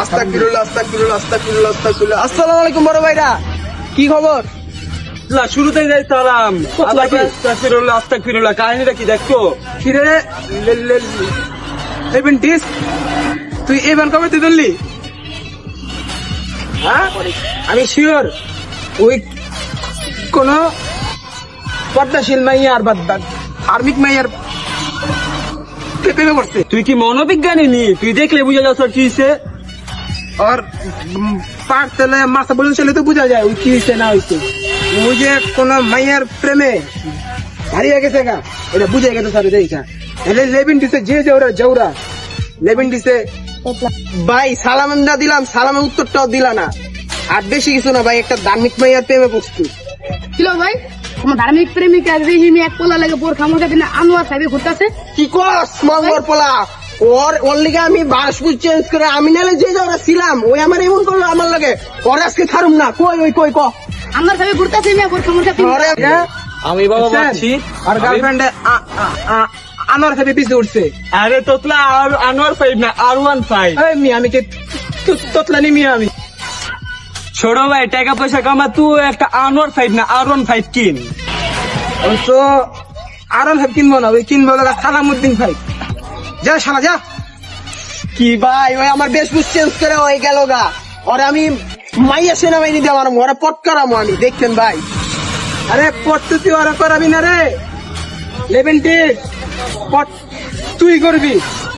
আস্তাগফিরুল্লাহ, আস্তাগফিরুল্লাহ, আস্তাগফিরুল্লাহ, আস্তাগফিরুল্লাহ। আসসালামু আলাইকুম বড় ভাইরা, কি খবর? শুরুতেই যাই সালাম। আস্তাগফিরুল্লাহ, আস্তাগফিরুল্লাহ, কাহিনীটা কি দেখছো? কিরে লেভেন্টিস, তুই এবার কবে তুই ধরলি? হ্যাঁ, আমি শিওর ওই কোন পর্দাশীল মাইয়ার বা ধার্মিক মাইয়ার প্রেমে পড়ছে। তুই কি মনোবিজ্ঞানী নি? তুই দেখলে বুঝে যাচ্ছ কি হয়েছে। আর পার তেলে মাথা বলে চলে তো বোঝা যায় ওই কি হয়েছে না হয়েছে। ওই যে কোন মাইয়ার প্রেমে হারিয়ে গেছে গা, এটা বুঝে গেছে স্যার। দেখা লেভেন্টিসে যে ওরা জৌরা লেভেন্টিসে ভাই সালাম না দিলাম, সালামের উত্তরটাও দিলা না। আর বেশি কিছু না ভাই, একটা ধার্মিক মাইয়ার প্রেমে পড়ছি। কিলো ভাই, তোমার ধার্মিক প্রেমিকা রিহিমি এক পোলা লাগে বোরখা মোজা দিনে আনোয়ার সাহেব ঘুরতেছে। কি কস মঙ্গর পোলা? ওর লিগে আমি বাসপুর চেঞ্জ করে আমি নালে যে যাওয়া ছিলাম ওই আমার এমন করলো আমার লাগে। ওর আজকে ছাড়ুম না। কই ক আনোয়ার সাহেব ঘুরতেছে মেয়ে বোরখা মোজা দিনে। ওরে আমি বাবা মানছি। আর গার্লফ্রেন্ডে আনোয়ার সাহেব পিছিয়ে উঠছে। আরে তোতলা আর আনোয়ার ফাইভ না, R15। এই মিয়া আমি কে তোতলানি মিয়া আমি। ছোট ভাই টাকা পয়সা কামা, তুই একটা আনোয়ার ফাইভ না R15 কিন। ওই তো আরন সাহেব কিনবো না, ওই কিনবো লাগা সালামউদ্দিন ভাই। যা শালা যা। কি ভাই ওই আমার বেশভূষ চেঞ্জ করে ওই গেল গা। ওরে আমি মাইয়া সেনাবাহিনী দিয়ে আমার ওরা পট করামো আমি, দেখছেন ভাই। আরে পট তো তুই ওরা করাবি না রে লেভেন্টি, পট তুই করবি।